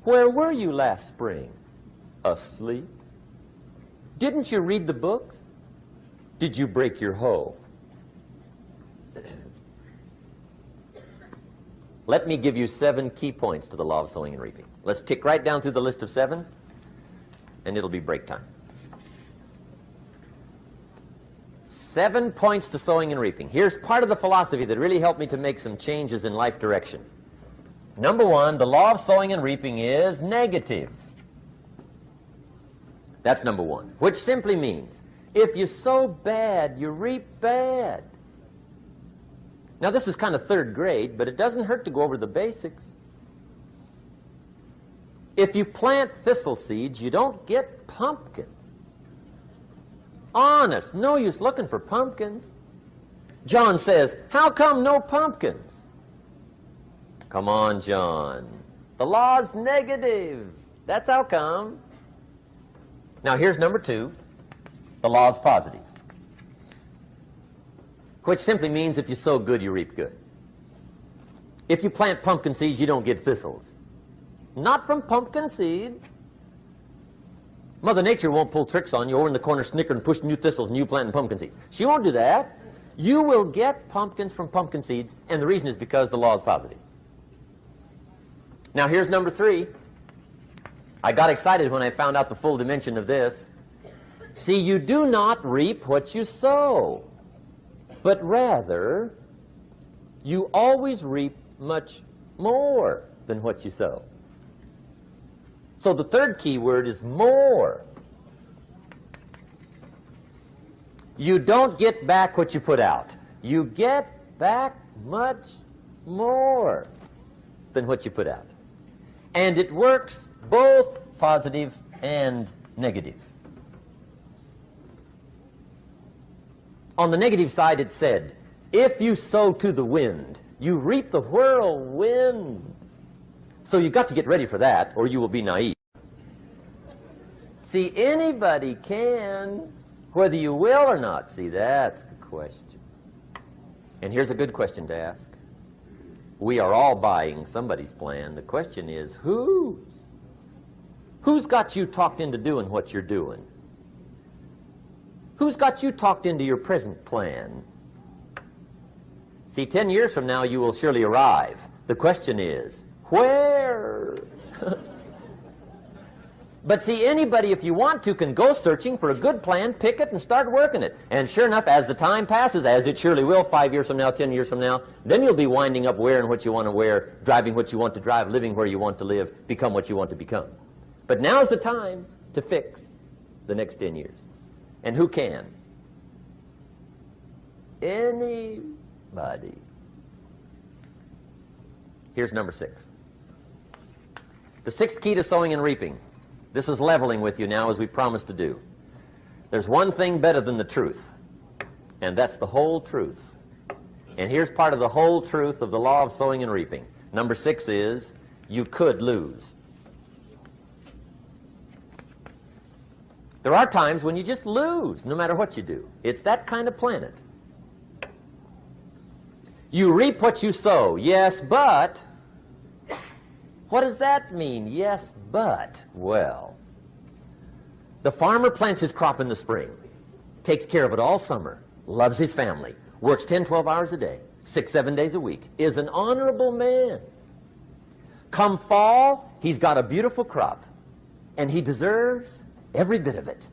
Where were you last spring? Asleep. Didn't you read the books? Did you break your hoe? Let me give you 7 key points to the law of sowing and reaping. Let's tick right down through the list of 7, and it'll be break time. 7 points to sowing and reaping. Here's part of the philosophy that really helped me to make some changes in life direction. Number 1, the law of sowing and reaping is negative. That's number 1, which simply means if you sow bad, you reap bad. Now, this is kind of 3rd grade, but it doesn't hurt to go over the basics. If you plant thistle seeds, you don't get pumpkins. Honest, no use looking for pumpkins. John says, how come no pumpkins? Come on, John. The law's negative. That's how come. Now, here's number 2. The law's positive, which simply means if you sow good, you reap good. If you plant pumpkin seeds, you don't get thistles. Not from pumpkin seeds. Mother Nature won't pull tricks on you over in the corner snickering and pushing new thistles and you planting pumpkin seeds. She won't do that. You will get pumpkins from pumpkin seeds, and the reason is because the law is positive. Now, here's number 3. I got excited when I found out the full dimension of this. See, you do not reap what you sow, but rather you always reap much more than what you sow. So the 3rd key word is more. You don't get back what you put out. You get back much more than what you put out. And it works both positive and negative. On the negative side, it said, if you sow to the wind, you reap the whirlwind. So you've got to get ready for that, or you will be naive. See, anybody can, whether you will or not. See, that's the question. And here's a good question to ask. We are all buying somebody's plan. The question is, whose? Who's got you talked into doing what you're doing? Who's got you talked into your present plan? See, 10 years from now, you will surely arrive. The question is, where? But see, anybody, if you want to, can go searching for a good plan, pick it, and start working it. And sure enough, as the time passes, as it surely will 5 years from now, 10 years from now, then you'll be winding up wearing what you want to wear, driving what you want to drive, living where you want to live, become what you want to become. But now's the time to fix the next 10 years. And who can? Anybody. Here's number 6. The 6th key to sowing and reaping. This is leveling with you now, as we promised to do. There's one thing better than the truth, and that's the whole truth. And here's part of the whole truth of the law of sowing and reaping. Number 6 is, you could lose. There are times when you just lose, no matter what you do. It's that kind of planet. You reap what you sow, yes, but... What does that mean, yes, but? Well, the farmer plants his crop in the spring, takes care of it all summer, loves his family, works 10, 12 hours a day, 6, 7 days a week, is an honorable man. Come fall, he's got a beautiful crop, and he deserves every bit of it.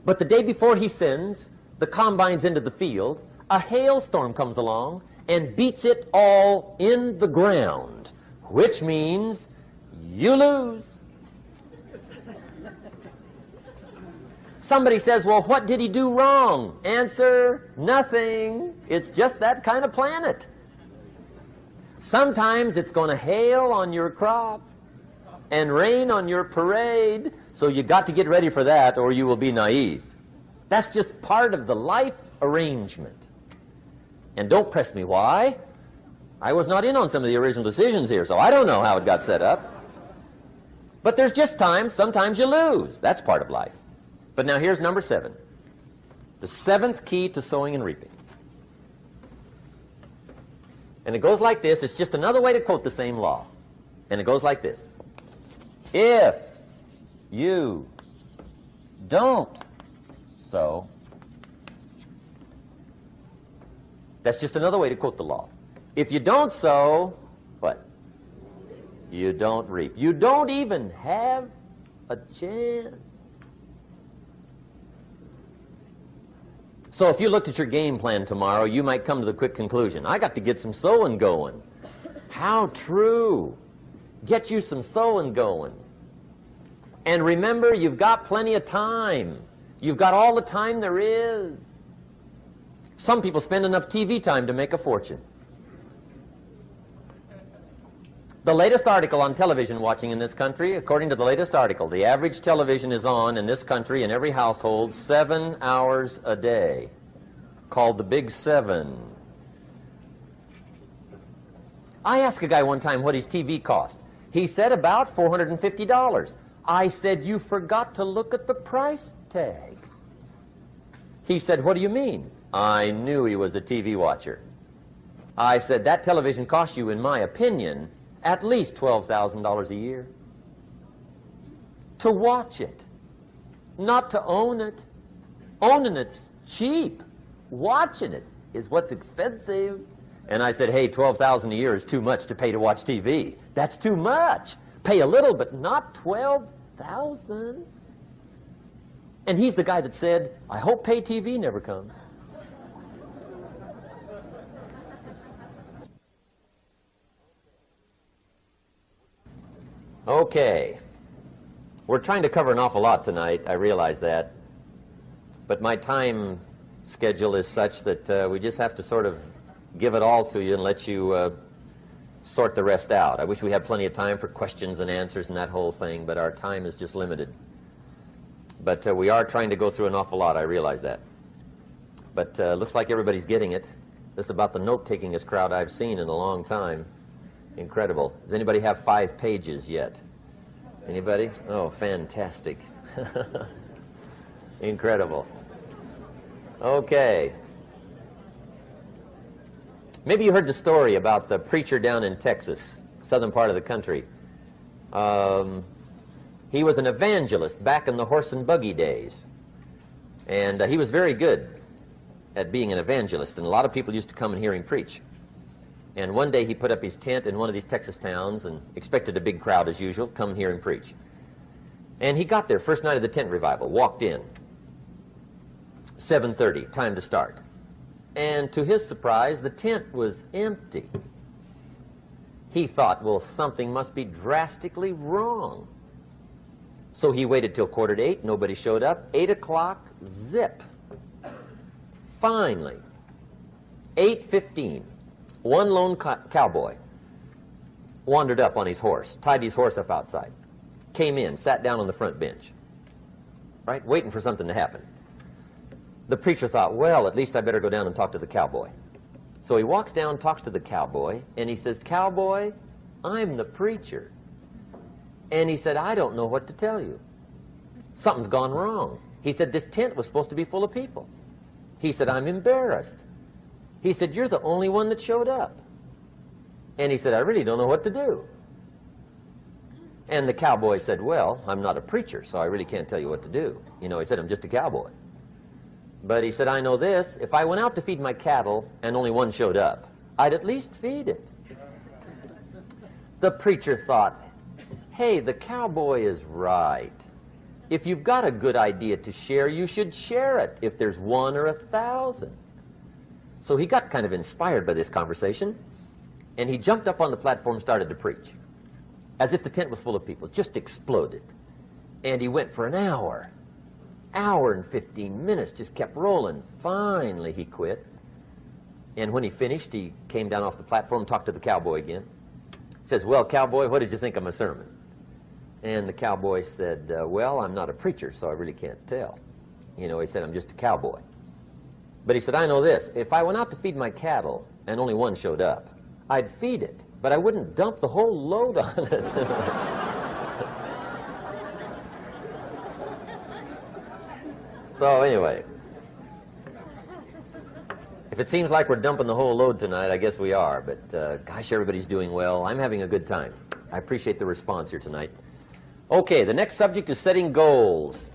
But the day before he sends the combines into the field, a hailstorm comes along and beats it all in the ground, which means you lose. Somebody says, well, what did he do wrong? Answer, nothing. It's just that kind of planet. Sometimes it's going to hail on your crop and rain on your parade, so you got to get ready for that or you will be naive. That's just part of the life arrangement. And don't press me why. I was not in on some of the original decisions here, so I don't know how it got set up. But there's just times, sometimes you lose. That's part of life. But now here's number 7. The 7th key to sowing and reaping. And it goes like this. It's just another way to quote the same law. And it goes like this. If you don't sow, that's just another way to quote the law. If you don't sow, what? You don't reap. You don't even have a chance. So if you looked at your game plan tomorrow, you might come to the quick conclusion, I got to get some sowing going. How true. Get you some sowing going. And remember, you've got plenty of time. You've got all the time there is. Some people spend enough TV time to make a fortune. The latest article on television watching in this country, according to the latest article, the average television is on in this country in every household 7 hours a day, called the Big Seven. I asked a guy one time what his TV cost. He said about $450. I said, you forgot to look at the price tag. He said, what do you mean? I knew he was a TV watcher. I said, that television costs you, in my opinion, at least $12,000 a year. To watch it, not to own it. Owning it's cheap. Watching it is what's expensive. And I said, hey, $12,000 a year is too much to pay to watch TV. That's too much. Pay a little, but not $12,000. And he's the guy that said, I hope pay TV never comes. Okay. We're trying to cover an awful lot tonight, I realize that. But my time schedule is such that we just have to sort of give it all to you and let you sort the rest out. I wish we had plenty of time for questions and answers and that whole thing, but our time is just limited. But we are trying to go through an awful lot, I realize that. But looks like everybody's getting it. This is about the note-takingest crowd I've seen in a long time. Incredible. Does anybody have 5 pages yet? Anybody? Oh, fantastic. Incredible. Okay. Maybe you heard the story about the preacher down in Texas, southern part of the country. He was an evangelist back in the horse and buggy days. And he was very good at being an evangelist, and a lot of people used to come and hear him preach. And one day he put up his tent in one of these Texas towns and expected a big crowd as usual, come hear him preach. And he got there, first night of the tent revival, walked in. 7:30, time to start. And to his surprise, the tent was empty. He thought, well, something must be drastically wrong. So he waited till 7:45, nobody showed up. 8 o'clock, zip. Finally, 8:15. One lone cowboy wandered up on his horse, tied his horse up outside, came in, sat down on the front bench, right, waiting for something to happen. The preacher thought, well, at least I better go down and talk to the cowboy. So he walks down, talks to the cowboy, and he says, Cowboy, I'm the preacher. And he said, I don't know what to tell you. Something's gone wrong. He said, this tent was supposed to be full of people. He said, I'm embarrassed. He said, you're the only one that showed up. And he said, I really don't know what to do. And the cowboy said, well, I'm not a preacher, so I really can't tell you what to do. You know, he said, I'm just a cowboy. But he said, I know this, if I went out to feed my cattle and only one showed up, I'd at least feed it. The preacher thought, hey, the cowboy is right. If you've got a good idea to share, you should share it, if there's 1 or 1,000. So he got kind of inspired by this conversation, and he jumped up on the platform and started to preach, as if the tent was full of people, just exploded. And he went for an hour and 15 minutes, just kept rolling. Finally, he quit. And when he finished, he came down off the platform, talked to the cowboy again. Says, well, cowboy, what did you think of my sermon? And the cowboy said, well, I'm not a preacher, so I really can't tell. You know, he said, I'm just a cowboy. But he said, I know this, if I went out to feed my cattle and only one showed up, I'd feed it, but I wouldn't dump the whole load on it. So anyway, if it seems like we're dumping the whole load tonight, I guess we are, but gosh, everybody's doing well. I'm having a good time. I appreciate the response here tonight. Okay, the next subject is setting goals.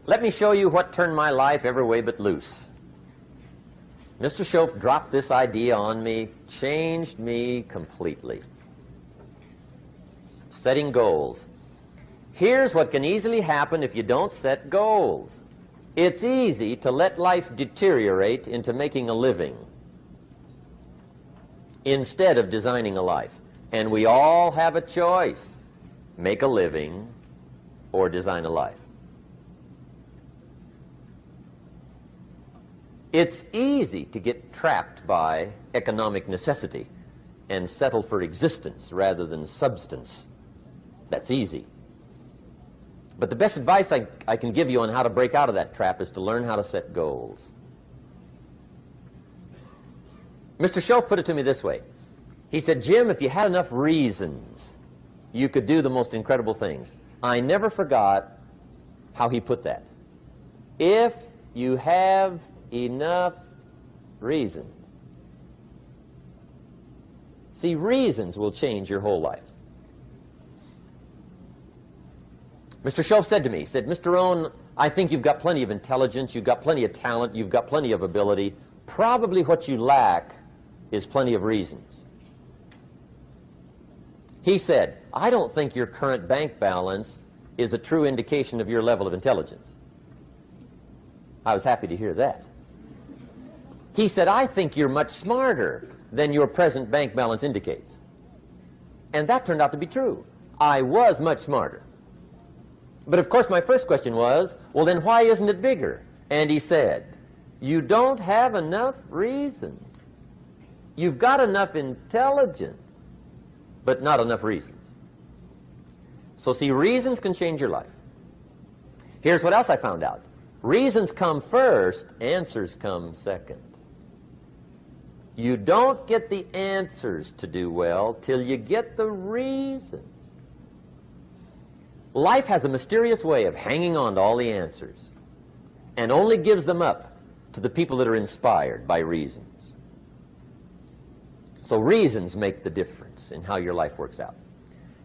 Let me show you what turned my life every way but loose. Mr. Schoaf dropped this idea on me, changed me completely. Setting goals. Here's what can easily happen if you don't set goals. It's easy to let life deteriorate into making a living instead of designing a life. And we all have a choice: make a living or design a life. It's easy to get trapped by economic necessity and settle for existence rather than substance. That's easy. But the best advice I can give you on how to break out of that trap is to learn how to set goals. Mr. Schoaf put it to me this way. He said, Jim, if you had enough reasons, you could do the most incredible things. I never forgot how he put that. If you have enough reasons. See, reasons will change your whole life. Mr. Schoaf said to me, he said, Mr. Rohn, I think you've got plenty of intelligence, you've got plenty of talent, you've got plenty of ability. Probably what you lack is plenty of reasons. He said, I don't think your current bank balance is a true indication of your level of intelligence. I was happy to hear that. He said, I think you're much smarter than your present bank balance indicates. And that turned out to be true. I was much smarter. But of course my first question was, well then why isn't it bigger? And he said, you don't have enough reasons. You've got enough intelligence, but not enough reasons. So see, reasons can change your life. Here's what else I found out. Reasons come first, answers come second. You don't get the answers to do well till you get the reasons. Life has a mysterious way of hanging on to all the answers and only gives them up to the people that are inspired by reasons. So reasons make the difference in how your life works out.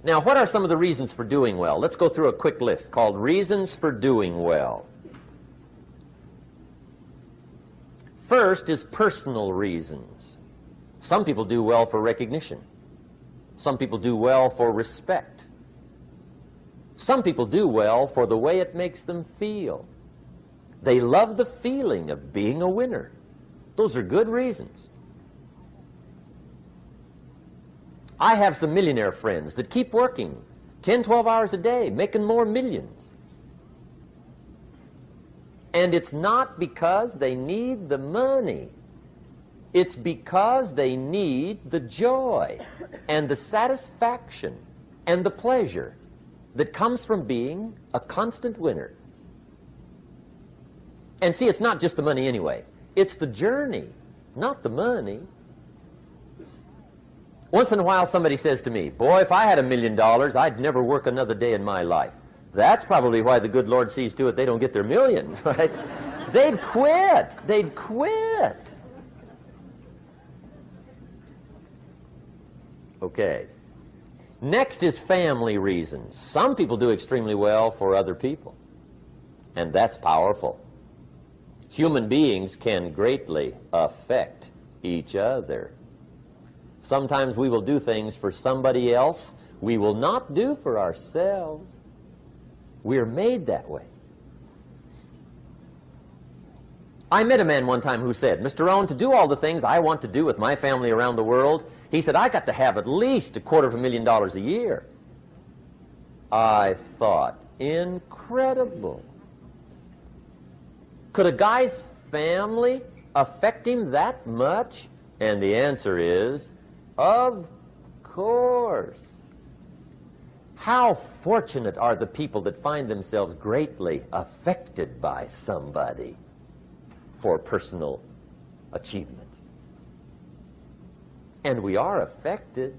Now, what are some of the reasons for doing well? Let's go through a quick list called Reasons for Doing Well. First is personal reasons. Some people do well for recognition. Some people do well for respect. Some people do well for the way it makes them feel. They love the feeling of being a winner. Those are good reasons. I have some millionaire friends that keep working 10, 12 hours a day, making more millions. And it's not because they need the money. It's because they need the joy and the satisfaction and the pleasure that comes from being a constant winner. And see, it's not just the money anyway. It's the journey, not the money. Once in a while somebody says to me, boy, if I had $1 million, I'd never work another day in my life. That's probably why the good Lord sees to it they don't get their million, right? They'd quit. They'd quit. Okay. Next is family reasons. Some people do extremely well for other people, and that's powerful. Human beings can greatly affect each other. Sometimes we will do things for somebody else we will not do for ourselves. We're made that way. I met a man one time who said, Mr. Rohn, to do all the things I want to do with my family around the world, he said, I got to have at least $250,000 a year. I thought, incredible. Could a guy's family affect him that much? And the answer is, of course. How fortunate are the people that find themselves greatly affected by somebody for personal achievement. And we are affected.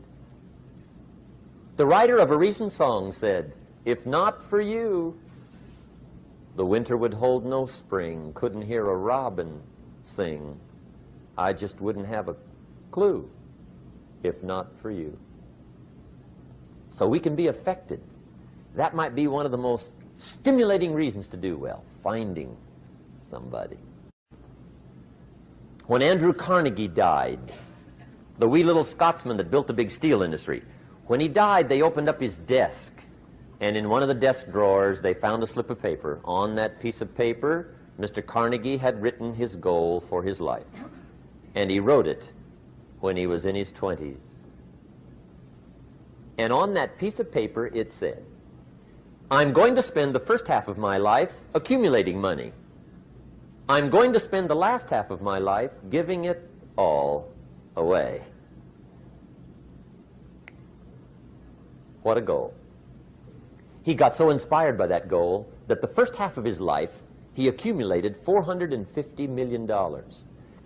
The writer of a recent song said, if not for you, the winter would hold no spring, couldn't hear a robin sing. I just wouldn't have a clue if not for you. so we can be affected. That might be one of the most stimulating reasons to do well, finding somebody. When Andrew Carnegie died, the wee little Scotsman that built the big steel industry, when he died, they opened up his desk, and in one of the desk drawers, they found a slip of paper. On that piece of paper, Mr. Carnegie had written his goal for his life, and he wrote it when he was in his 20s. And on that piece of paper, it said, I'm going to spend the first half of my life accumulating money. I'm going to spend the last half of my life giving it all away. What a goal. He got so inspired by that goal that the first half of his life, he accumulated $450 million.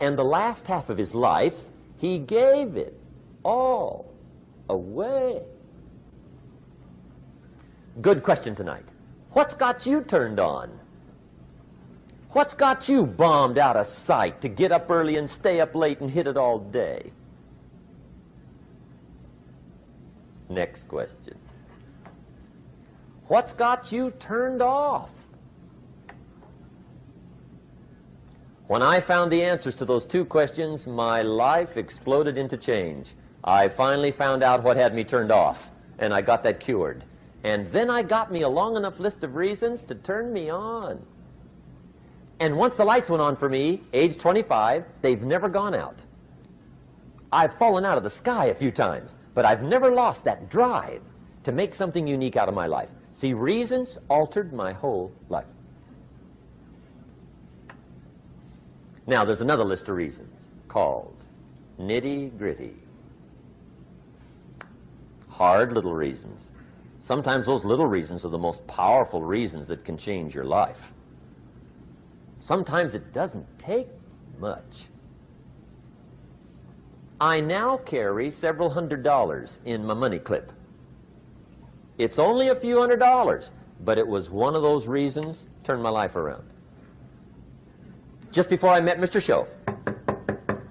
And the last half of his life, he gave it all away. Good question tonight. What's got you turned on? What's got you bombed out of sight to get up early and stay up late and hit it all day? Next question. What's got you turned off? When I found the answers to those two questions, my life exploded into change. I finally found out what had me turned off, and I got that cured. And then I got me a long enough list of reasons to turn me on. And once the lights went on for me, age 25, they've never gone out. I've fallen out of the sky a few times, but I've never lost that drive to make something unique out of my life. See, reasons altered my whole life. Now, there's another list of reasons called nitty-gritty. Hard little reasons. Sometimes those little reasons are the most powerful reasons that can change your life. Sometimes it doesn't take much. I now carry several $100s in my money clip. It's only a few $100s, but it was one of those reasons turned my life around. Just before I met Mr. Schoaf,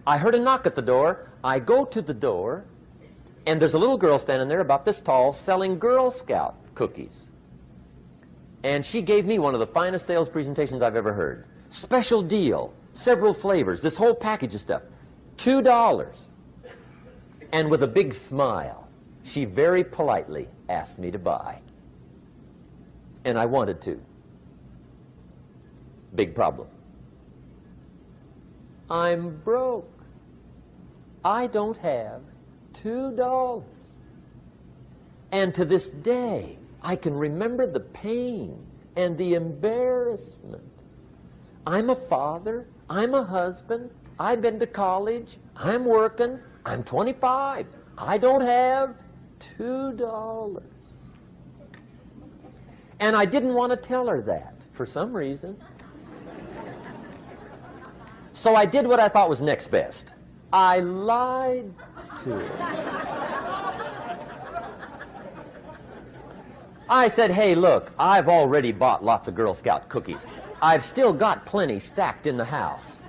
I heard a knock at the door. I go to the door, and there's a little girl standing there about this tall selling Girl Scout cookies. And she gave me one of the finest sales presentations I've ever heard. Special deal, several flavors, this whole package of stuff, $2. And with a big smile, she very politely asked me to buy. And I wanted to. Big problem. I'm broke. I don't have $2. And to this day, I can remember the pain and the embarrassment. I'm a father, I'm a husband, I've been to college, I'm working, I'm 25, I don't have $2. And I didn't want to tell her that for some reason. So I did what I thought was next best. I lied to her. I said, hey, look, I've already bought lots of Girl Scout cookies. I've still got plenty stacked in the house,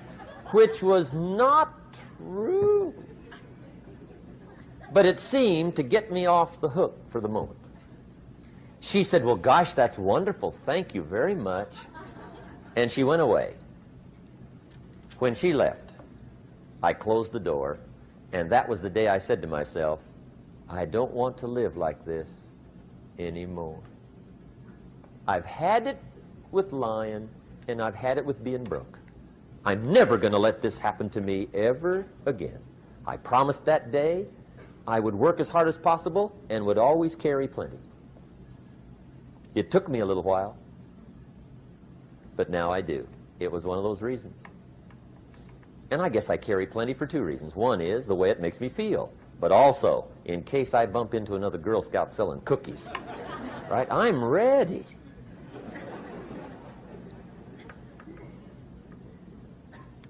which was not true. But it seemed to get me off the hook for the moment. She said, well, gosh, that's wonderful. Thank you very much. And she went away. When she left, I closed the door, and that was the day I said to myself, I don't want to live like this anymore. I've had it with lying, and I've had it with being broke. I'm never going to let this happen to me ever again. I promised that day I would work as hard as possible and would always carry plenty. It took me a little while, but now I do. It was one of those reasons. And I guess I carry plenty for two reasons. One is the way it makes me feel, but also in case I bump into another Girl Scout selling cookies. Right? I'm ready.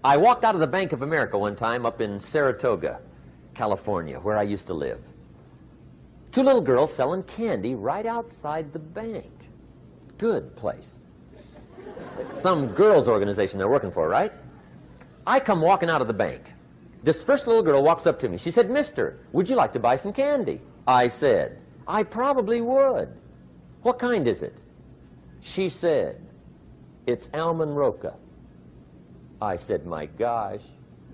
I walked out of the Bank of America one time up in Saratoga, California, where I used to live. Two little girls selling candy right outside the bank. Good place. Some girls' organization they're working for, right? I come walking out of the bank. This first little girl walks up to me. She said, mister, would you like to buy some candy? I said, I probably would. What kind is it? She said, it's almond roca. I said, my gosh,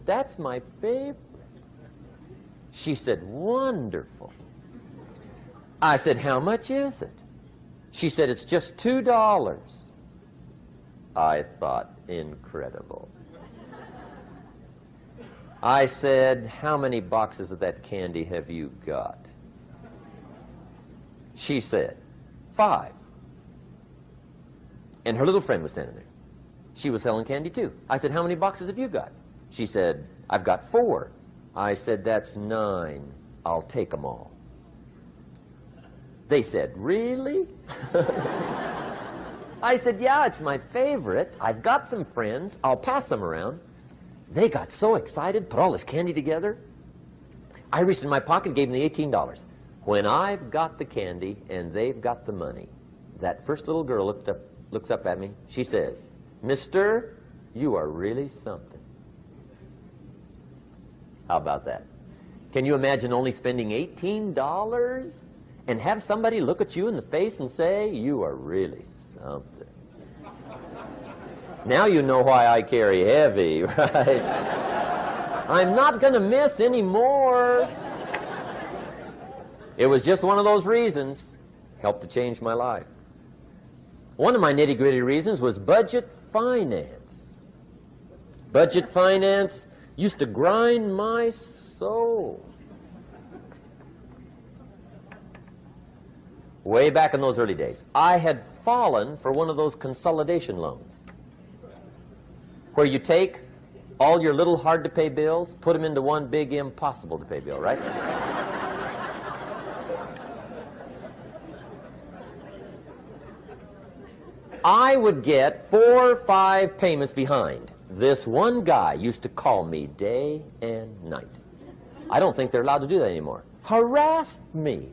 that's my favorite. She said, wonderful. I said, how much is it? She said, it's just $2. I thought, incredible. I said, how many boxes of that candy have you got? She said, 5. And her little friend was standing there. She was selling candy too. I said, how many boxes have you got? She said, I've got 4. I said, that's 9. I'll take them all. They said, really? I said, yeah, it's my favorite. I've got some friends. I'll pass them around. They got so excited, put all this candy together. I reached in my pocket, gave them the $18. When I've got the candy and they've got the money, that first little girl looks up at me. She says, Mister, you are really something. How about that? Can you imagine only spending $18 and have somebody look at you in the face and say, you are really something? Now you know why I carry heavy, right? I'm not going to miss anymore. It was just one of those reasons. Helped to change my life. One of my nitty-gritty reasons was budget finance. Budget finance used to grind my soul. Way back in those early days, I had fallen for one of those consolidation loans, where you take all your little hard-to-pay bills, put them into one big impossible-to-pay bill, right? I would get 4 or 5 payments behind. This one guy used to call me day and night. I don't think they're allowed to do that anymore. Harassed me.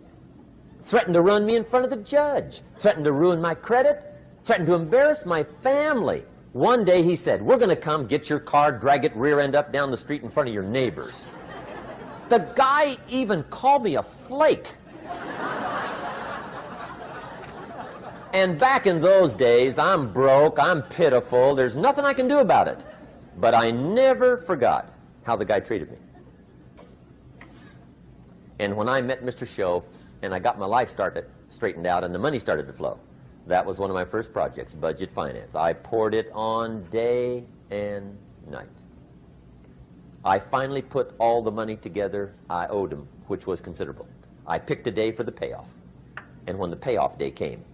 Threatened to run me in front of the judge. Threatened to ruin my credit. Threatened to embarrass my family. One day he said, we're going to come get your car, drag it rear end up down the street in front of your neighbors. The guy even called me a flake. And back in those days, I'm broke, I'm pitiful, there's nothing I can do about it. But I never forgot how the guy treated me. And when I met Mr. Schoaf, and I got my life straightened out, and the money started to flow, that was one of my first projects, budget finance. I poured it on day and night. I finally put all the money together I owed him, which was considerable. I picked a day for the payoff. And when the payoff day came,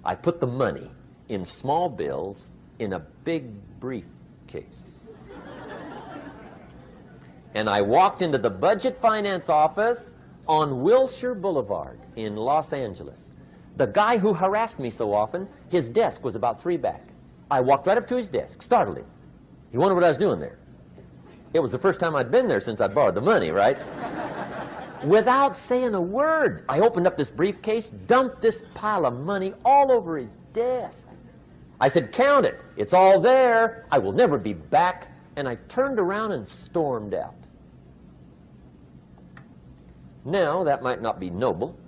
I put the money in small bills in a big briefcase. And I walked into the budget finance office on Wilshire Boulevard in Los Angeles. The guy who harassed me so often, his desk was about 3 back. I walked right up to his desk, startled him. He wondered what I was doing there. It was the first time I'd been there since I'd borrowed the money, right? Without saying a word, I opened up this briefcase, dumped this pile of money all over his desk. I said, count it. It's all there. I will never be back. And I turned around and stormed out. Now, that might not be noble,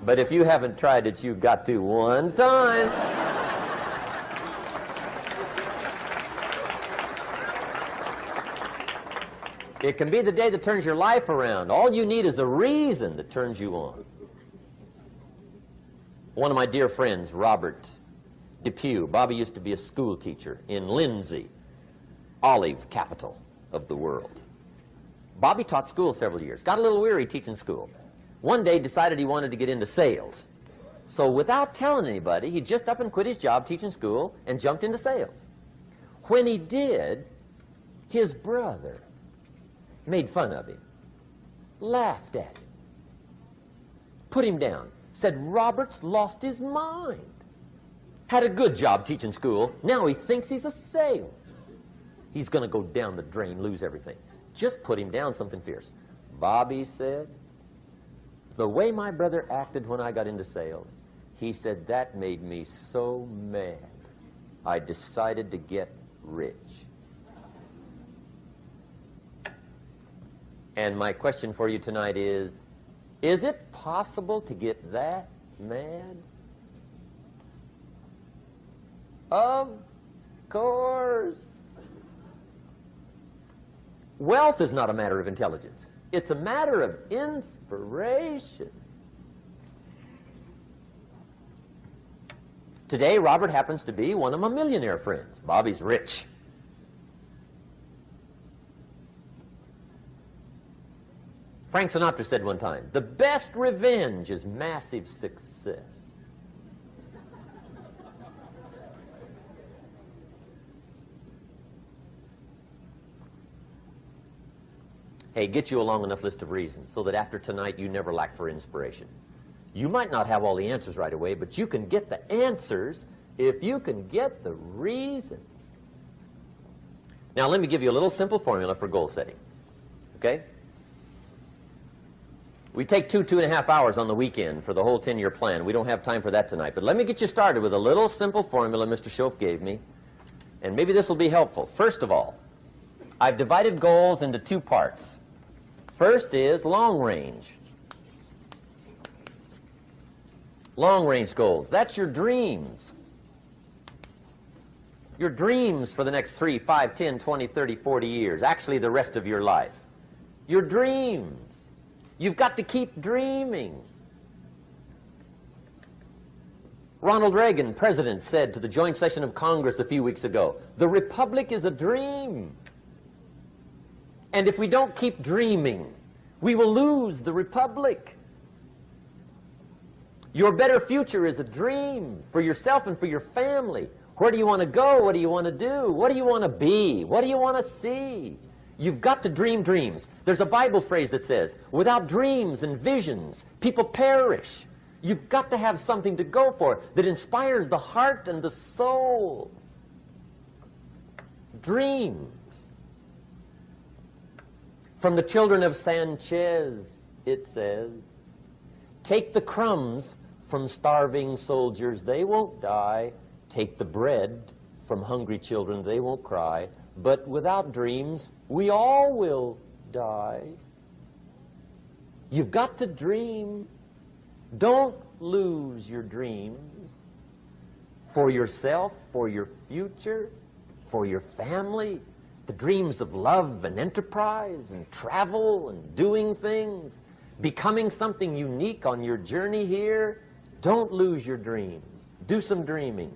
but if you haven't tried it, you've got to one time. It can be the day that turns your life around. All you need is a reason that turns you on. One of my dear friends, Robert Depew, Bobby used to be a school teacher in Lindsay, olive capital of the world. Bobby taught school several years, got a little weary teaching school. One day decided he wanted to get into sales. So without telling anybody, he just up and quit his job teaching school and jumped into sales. When he did, his brother made fun of him, laughed at him, put him down, said Robert's lost his mind. Had a good job teaching school, now he thinks he's a salesman. He's going to go down the drain, lose everything. Just put him down something fierce. Bobby said, the way my brother acted when I got into sales, he said that made me so mad, I decided to get rich. And my question for you tonight is, Is it possible to get that mad? Of course. Wealth is not a matter of intelligence. It's a matter of inspiration. Today, Robert happens to be one of my millionaire friends. Bobby's rich. Frank Sinatra said one time, the best revenge is massive success. Hey, get you a long enough list of reasons so that after tonight you never lack for inspiration. You might not have all the answers right away, but you can get the answers if you can get the reasons. Now, let me give you a little simple formula for goal setting. Okay? We take 2.5 hours on the weekend for the whole 10-year plan. We don't have time for that tonight. But let me get you started with a little simple formula Mr. Schoaf gave me. And maybe this will be helpful. First of all, I've divided goals into 2 parts. First is long range. Long-range goals. That's your dreams. Your dreams for the next 3, 5, 10, 20, 30, 40 years. Actually, the rest of your life. Your dreams. You've got to keep dreaming. Ronald Reagan, president, said to the joint session of Congress a few weeks ago, the Republic is a dream. And if we don't keep dreaming, we will lose the Republic. Your better future is a dream for yourself and for your family. Where do you want to go? What do you want to do? What do you want to be? What do you want to see? You've got to dream dreams. There's a Bible phrase that says, without dreams and visions, people perish. You've got to have something to go for that inspires the heart and the soul. Dreams. From the children of Sanchez, it says, take the crumbs from starving soldiers, they won't die. Take the bread from hungry children, they won't cry. But without dreams, we all will die. You've got to dream. Don't lose your dreams for yourself, for your future, for your family. The dreams of love and enterprise and travel and doing things, becoming something unique on your journey here. Don't lose your dreams. Do some dreaming.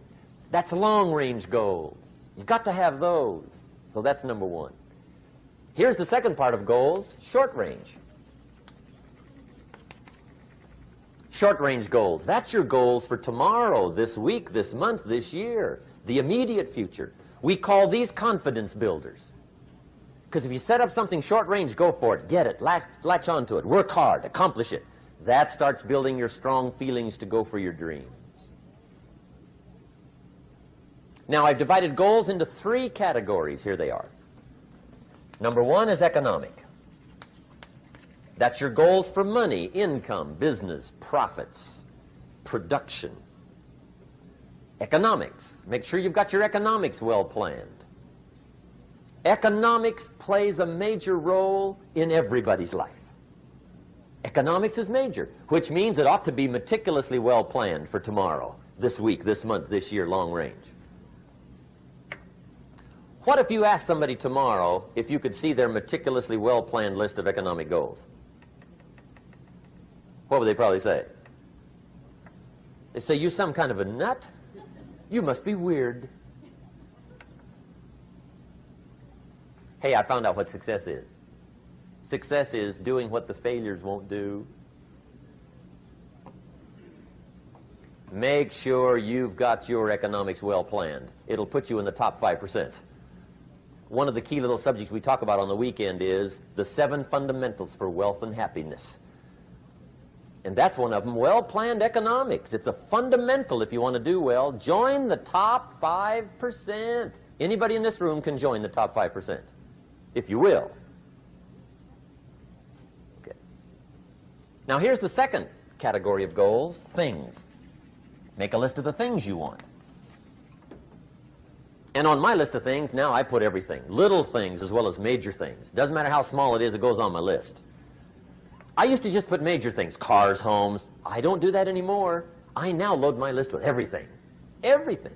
That's long-range goals. You've got to have those. So that's number 1. Here's the second part of goals, short range. Short-range goals. That's your goals for tomorrow, this week, this month, this year, the immediate future. We call these confidence builders. Because if you set up something short-range, go for it, get it, latch onto it, work hard, accomplish it. That starts building your strong feelings to go for your dreams. Now, I've divided goals into 3 categories. Here they are. Number 1 is economic. That's your goals for money, income, business, profits, production. Economics. Make sure you've got your economics well planned. Economics plays a major role in everybody's life. Economics is major, which means it ought to be meticulously well planned for tomorrow, this week, this month, this year, long range. What if you asked somebody tomorrow if you could see their meticulously well planned list of economic goals? What would they probably say? They say, you some kind of a nut? You must be weird. Hey, I found out what success is. Success is doing what the failures won't do. Make sure you've got your economics well planned. It'll put you in the top 5%. One of the key little subjects we talk about on the weekend is the 7 fundamentals for wealth and happiness. And that's one of them, well-planned economics. It's a fundamental if you want to do well. Join the top 5%. Anybody in this room can join the top 5%, if you will. Okay. Now here's the second category of goals, things. Make a list of the things you want. And on my list of things, now I put everything. Little things as well as major things. Doesn't matter how small it is, it goes on my list. I used to just put major things, cars, homes. I don't do that anymore. I now load my list with everything. Everything.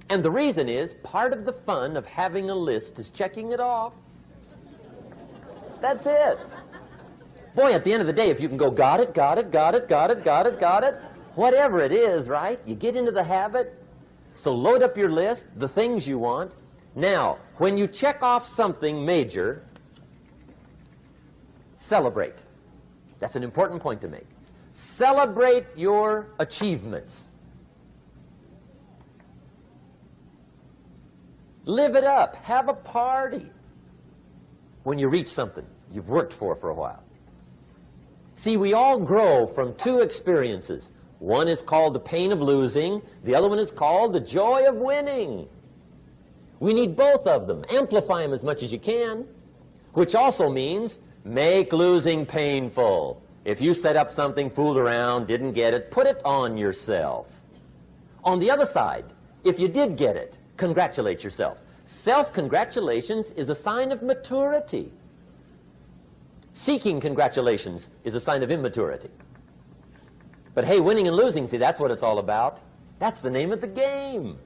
And the reason is, part of the fun of having a list is checking it off. That's it. Boy, at the end of the day, if you can go, got it, got it, got it, got it, got it, got it, whatever it is, right? You get into the habit. So load up your list, the things you want. Now, when you check off something major, celebrate. That's an important point to make. Celebrate your achievements. Live it up. Have a party when you reach something you've worked for a while. See, we all grow from two experiences. One is called the pain of losing. The other one is called the joy of winning. We need both of them. Amplify them as much as you can, which also means make losing painful. If you set up something, fooled around, didn't get it, put it on yourself. On the other side, if you did get it, congratulate yourself. Self-congratulations is a sign of maturity. Seeking congratulations is a sign of immaturity. But hey, winning and losing, see, that's what it's all about. That's the name of the game.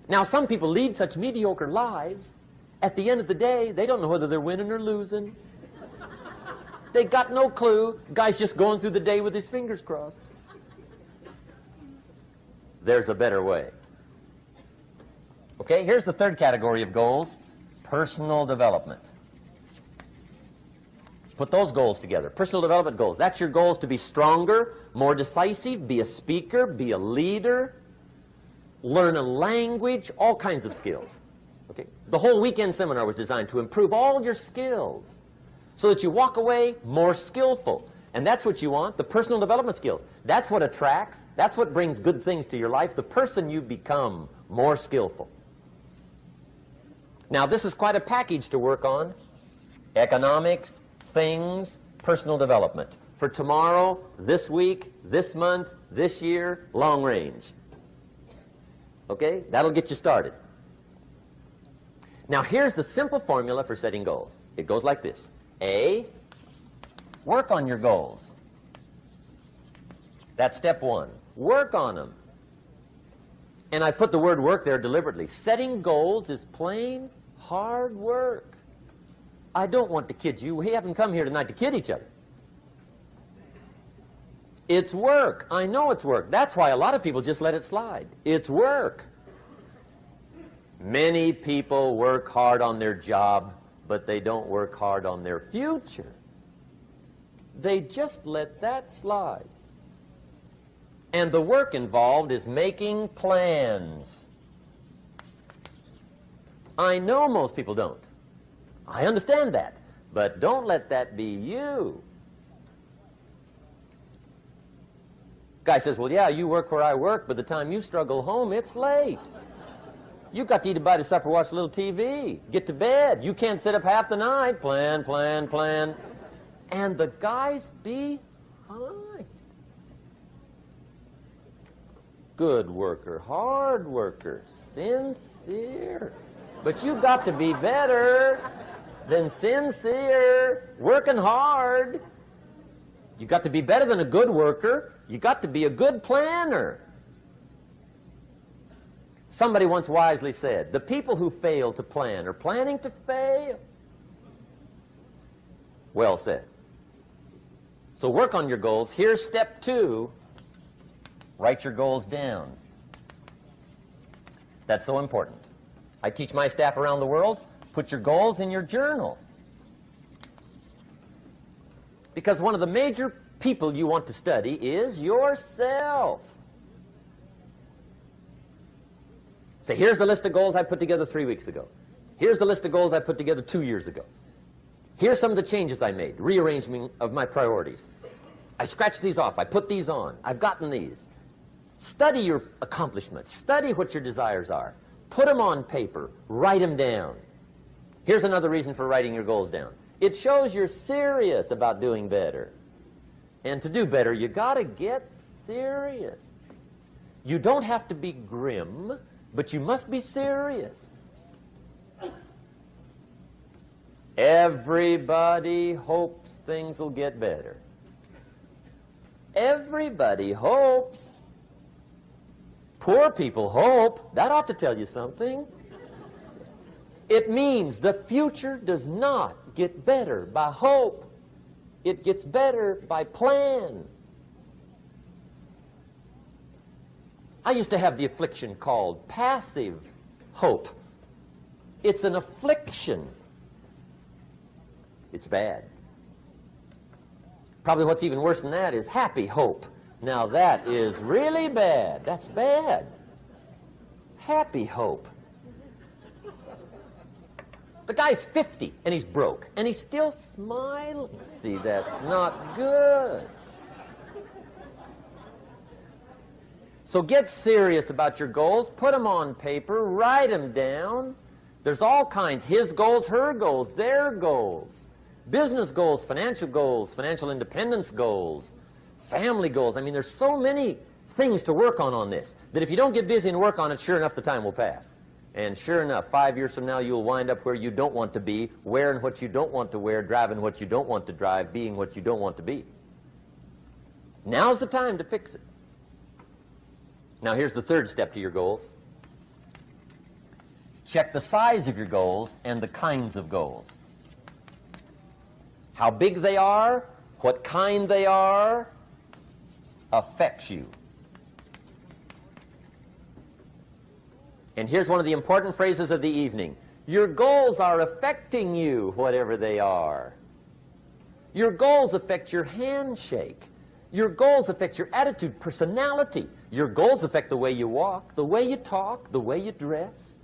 Now, some people lead such mediocre lives, at the end of the day, they don't know whether they're winning or losing. They got no clue. Guy's just going through the day with his fingers crossed. There's a better way. Okay, here's the third category of goals, personal development. Put those goals together. Personal development goals. That's your goals to be stronger, more decisive, be a speaker, be a leader, learn a language, all kinds of skills. Okay? The whole weekend seminar was designed to improve all your skills so that you walk away more skillful. And that's what you want, the personal development skills. That's what attracts, that's what brings good things to your life, the person you become more skillful. Now, this is quite a package to work on. Economics, things, personal development. For tomorrow, this week, this month, this year, long range. Okay? That'll get you started. Now, here's the simple formula for setting goals. It goes like this. A, work on your goals. That's step one. Work on them. And I put the word work there deliberately. Setting goals is plain hard work. I don't want to kid you. We haven't come here tonight to kid each other. It's work. I know it's work. That's why a lot of people just let it slide. It's work. Many people work hard on their job, but they don't work hard on their future. They just let that slide. And the work involved is making plans. I know most people don't. I understand that, but don't let that be you. Guy says, well, yeah, you work where I work, but the time you struggle home, it's late. You got to eat a bite of supper, watch a little TV, get to bed. You can't sit up half the night. Plan, plan, plan. And the guy's behind. Good worker, hard worker, sincere. But you got to be better than sincere, working hard. You got to be better than a good worker. You got to be a good planner. Somebody once wisely said, the people who fail to plan are planning to fail. Well said. So work on your goals. Here's step two. Write your goals down. That's so important. I teach my staff around the world, put your goals in your journal. Because one of the major people you want to study is yourself. Say, here's the list of goals I put together 3 weeks ago. Here's the list of goals I put together 2 years ago. Here's some of the changes I made, rearrangement of my priorities. I scratched these off. I put these on. I've gotten these. Study your accomplishments. Study what your desires are. Put them on paper. Write them down. Here's another reason for writing your goals down. It shows you're serious about doing better. And to do better, you got to get serious. You don't have to be grim, but you must be serious. Everybody hopes things will get better. Everybody hopes. Poor people hope. That ought to tell you something. It means the future does not get better by hope. It gets better by plan. I used to have the affliction called passive hope. It's an affliction. It's bad. Probably what's even worse than that is happy hope. Now that is really bad. That's bad. Happy hope. The guy's 50 and he's broke and he's still smiling. See, that's not good. So get serious about your goals. Put them on paper. Write them down. There's all kinds. His goals, her goals, their goals. Business goals, financial independence goals, family goals. I mean, there's so many things to work on this that if you don't get busy and work on it, sure enough, the time will pass. And sure enough, 5 years from now, you'll wind up where you don't want to be, wearing what you don't want to wear, driving what you don't want to drive, being what you don't want to be. Now's the time to fix it. Now, here's the third step to your goals. Check the size of your goals and the kinds of goals. How big they are, what kind they are, affects you. And here's one of the important phrases of the evening. Your goals are affecting you, whatever they are. Your goals affect your handshake. Your goals affect your attitude, personality. Your goals affect the way you walk, the way you talk, the way you dress.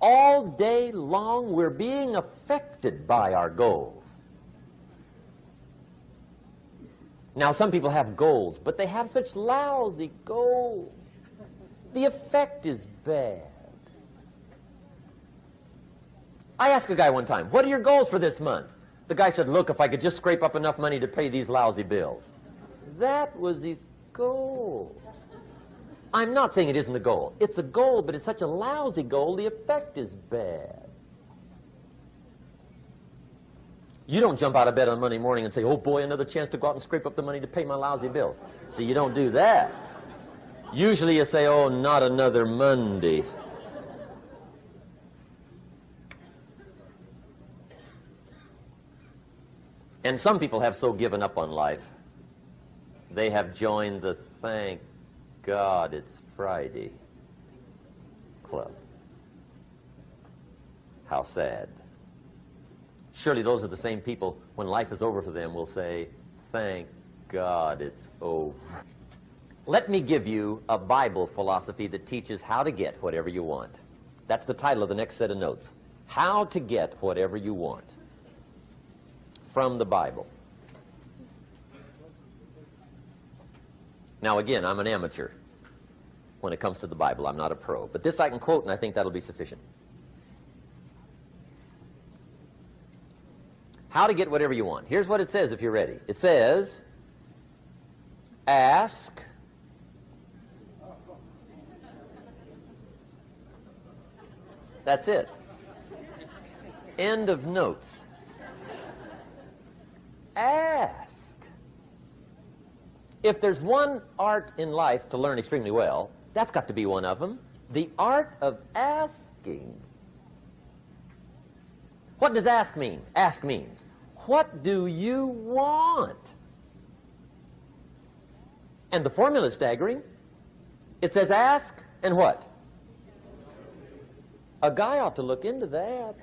All day long, we're being affected by our goals. Now, some people have goals, but they have such lousy goals. The effect is bad. I asked a guy one time, what are your goals for this month? The guy said, look, if I could just scrape up enough money to pay these lousy bills. That was his goal. I'm not saying it isn't a goal. It's a goal, but it's such a lousy goal, the effect is bad. You don't jump out of bed on Monday morning and say, oh boy, another chance to go out and scrape up the money to pay my lousy bills. See, you don't do that. Usually you say, oh, not another Monday. And some people have so given up on life, they have joined the thank God it's Friday club. How sad. Surely those are the same people, when life is over for them, will say, thank God it's over. Let me give you a Bible philosophy that teaches how to get whatever you want. That's the title of the next set of notes. How to get whatever you want. From the Bible. Now again, I'm an amateur when it comes to the Bible. I'm not a pro. But this I can quote, and I think that'll be sufficient. How to get whatever you want. Here's what it says if you're ready. It says, ask, that's it. End of notes. Ask. If there's one art in life to learn extremely well, that's got to be one of them. The art of asking. What does ask mean? Ask means, what do you want? And the formula is staggering. It says ask and what? A guy ought to look into that.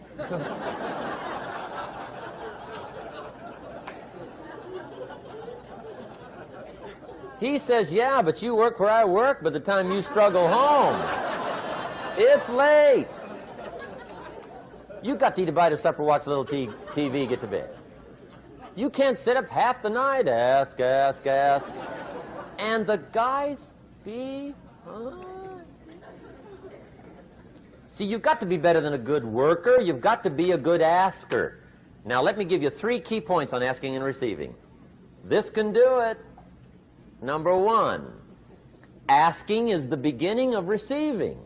He says, yeah, but you work where I work. By the time you struggle home, it's late. You got to eat a bite of supper, watch a little TV, get to bed. You can't sit up half the night. Ask, ask, ask. And the guys behind. See, you've got to be better than a good worker. You've got to be a good asker. Now, let me give you 3 key points on asking and receiving. This can do it. Number 1, asking is the beginning of receiving.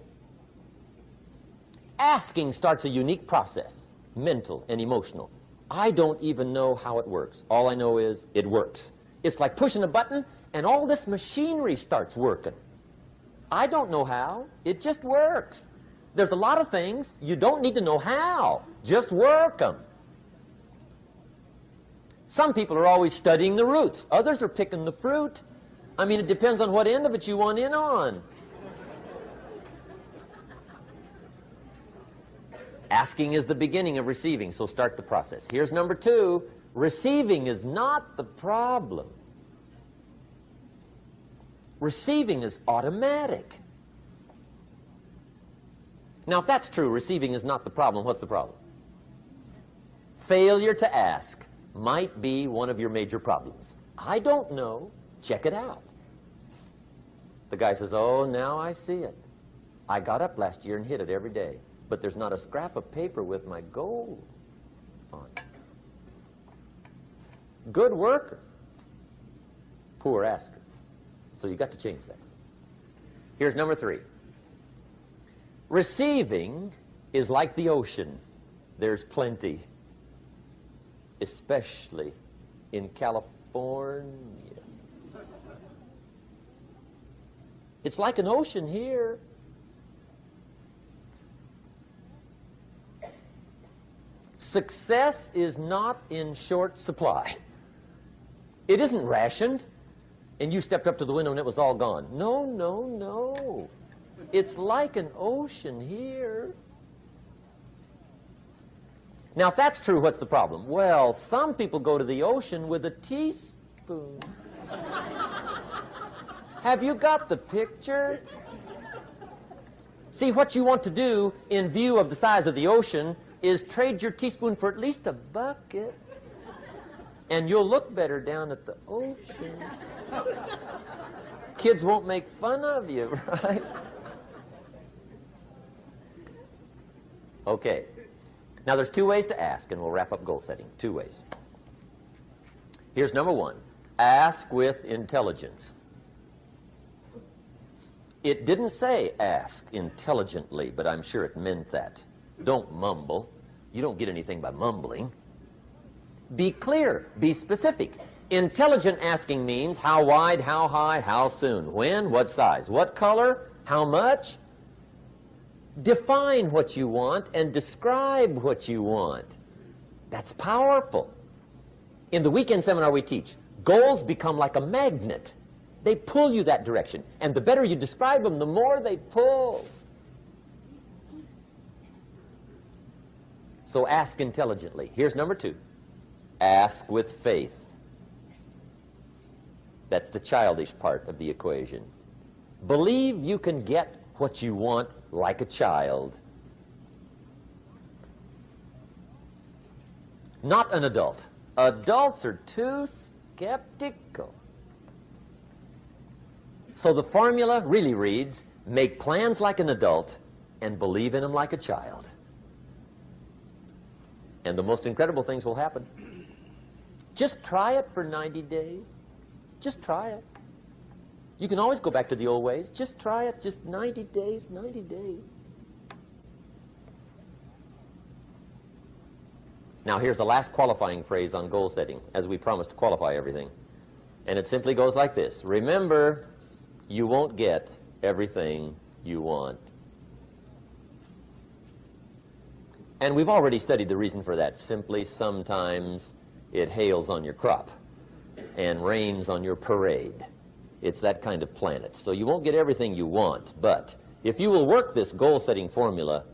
Asking starts a unique process. mental and emotional. I don't even know how it works. All I know is it works. It's like pushing a button and all this machinery starts working. I don't know how. It just works. There's a lot of things you don't need to know how. Just work them. Some people are always studying the roots. Others are picking the fruit. I mean, it depends on what end of it you want in on. Asking is the beginning of receiving, so start the process. Here's number 2. Receiving is not the problem. Receiving is automatic. Now, if that's true, receiving is not the problem, what's the problem? Failure to ask might be one of your major problems. I don't know. Check it out. The guy says, oh, now I see it. I got up last year and hit it every day, but there's not a scrap of paper with my goals on it. Good worker, poor asker. So you got to change that. Here's number 3. Receiving is like the ocean. There's plenty, especially in California. It's like an ocean here. Success is not in short supply. It isn't rationed, and you stepped up to the window and it was all gone. No, no, no. It's like an ocean here. Now, if that's true, what's the problem? Well, some people go to the ocean with a teaspoon. Have you got the picture? See, what you want to do in view of the size of the ocean is trade your teaspoon for at least a bucket, and you'll look better down at the ocean. Kids won't make fun of you, right? Okay. Now, there's 2 ways to ask, and we'll wrap up goal setting. 2 ways. Here's number 1. Ask with intelligence. It didn't say ask intelligently, but I'm sure it meant that. Don't mumble. You don't get anything by mumbling. Be clear. Be specific. Intelligent asking means how wide, how high, how soon, when, what size, what color, how much. Define what you want and describe what you want. That's powerful. In the weekend seminar we teach, goals become like a magnet. They pull you that direction. And the better you describe them, the more they pull. So ask intelligently. Here's number 2. Ask with faith. That's the childish part of the equation. Believe you can get what you want like a child. Not an adult. Adults are too skeptical. So the formula really reads, make plans like an adult and believe in them like a child. And the most incredible things will happen. Just try it for 90 days. Just try it. You can always go back to the old ways. Just try it. Just 90 days, 90 days. Now, here's the last qualifying phrase on goal setting, as we promised to qualify everything. And it simply goes like this. Remember, you won't get everything you want. And we've already studied the reason for that. Simply, sometimes it hails on your crop and rains on your parade. It's that kind of planet. So you won't get everything you want, but if you will work this goal-setting formula,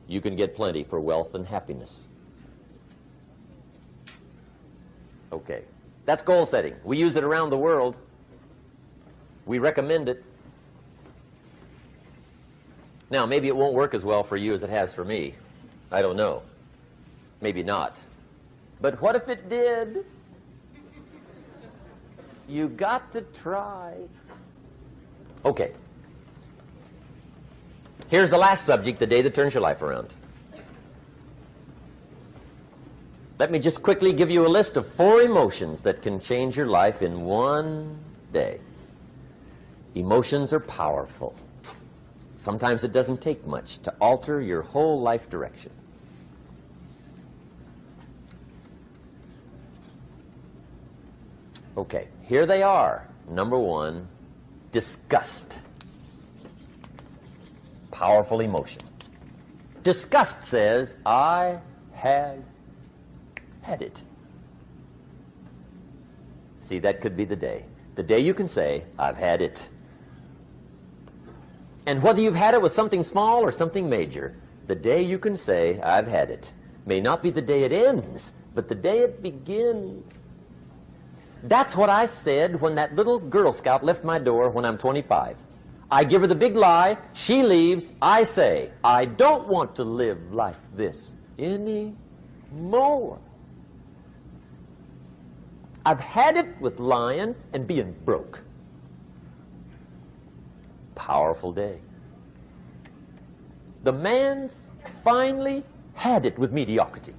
you can get plenty for wealth and happiness. Okay, that's goal setting. We use it around the world. We recommend it. Now, maybe it won't work as well for you as it has for me. I don't know. Maybe not. But what if it did? You got to try. Okay. Here's the last subject, the day that turns your life around. Let me just quickly give you a list of 4 emotions that can change your life in one day. Emotions are powerful. Sometimes it doesn't take much to alter your whole life direction. Okay, here they are. Number one, disgust. Powerful emotion. Disgust says, I have had it. See, that could be the day. The day you can say, I've had it. And whether you've had it with something small or something major, the day you can say, I've had it, may not be the day it ends, but the day it begins. That's what I said when that little Girl Scout left my door when I'm 25. I give her the big lie, she leaves, I say, I don't want to live like this anymore. I've had it with lying and being broke. Powerful day. The man's finally had it with mediocrity.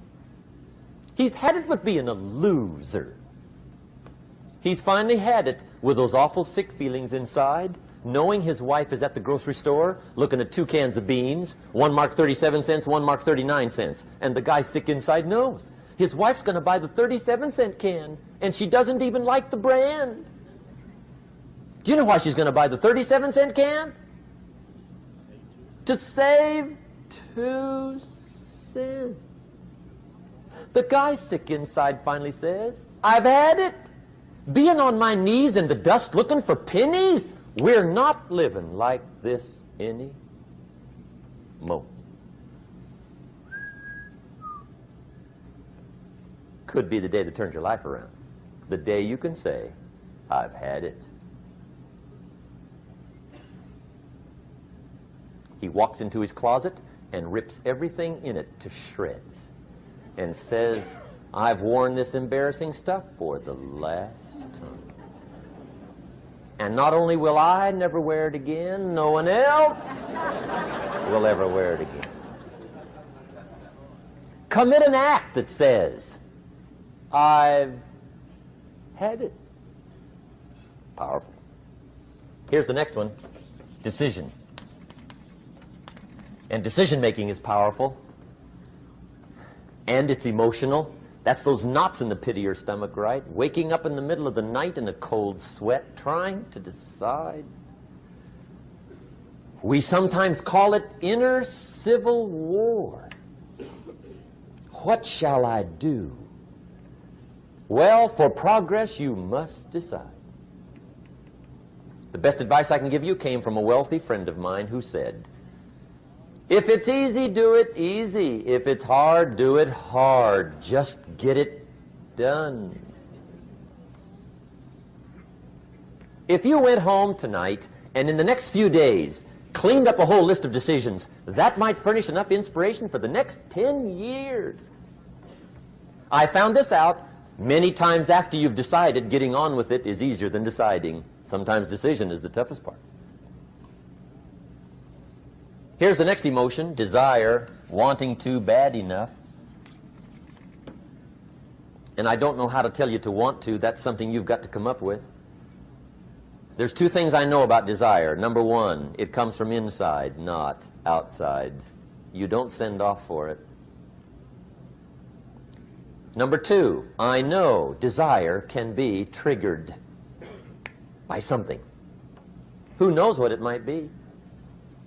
He's had it with being a loser. He's finally had it with those awful sick feelings inside, knowing his wife is at the grocery store looking at 2 cans of beans, one marked 37 cents, one marked 39 cents. And the guy sick inside knows his wife's going to buy the 37-cent can, and she doesn't even like the brand. Do you know why she's going to buy the 37-cent can? To save 2 cents. The guy sick inside finally says, I've had it. Being on my knees in the dust looking for pennies, we're not living like this anymore. Could be the day that turns your life around. The day you can say, I've had it. He walks into his closet and rips everything in it to shreds and says, I've worn this embarrassing stuff for the last time. And not only will I never wear it again, no one else will ever wear it again. Commit an act that says, I've had it. Powerful. Here's the next one, decision. And decision-making is powerful, and it's emotional. That's those knots in the pit of your stomach, right? Waking up in the middle of the night in a cold sweat, trying to decide. We sometimes call it inner civil war. What shall I do? Well, for progress, you must decide. The best advice I can give you came from a wealthy friend of mine who said, if it's easy, do it easy. If it's hard, do it hard. Just get it done. If you went home tonight and in the next few days cleaned up a whole list of decisions, that might furnish enough inspiration for the next 10 years. I found this out many times after you've decided. Getting on with it is easier than deciding. Sometimes decision is the toughest part. Here's the next emotion, desire, wanting to bad enough. And I don't know how to tell you to want to. That's something you've got to come up with. There's 2 things I know about desire. Number 1, it comes from inside, not outside. You don't send off for it. Number 2, I know desire can be triggered by something. Who knows what it might be?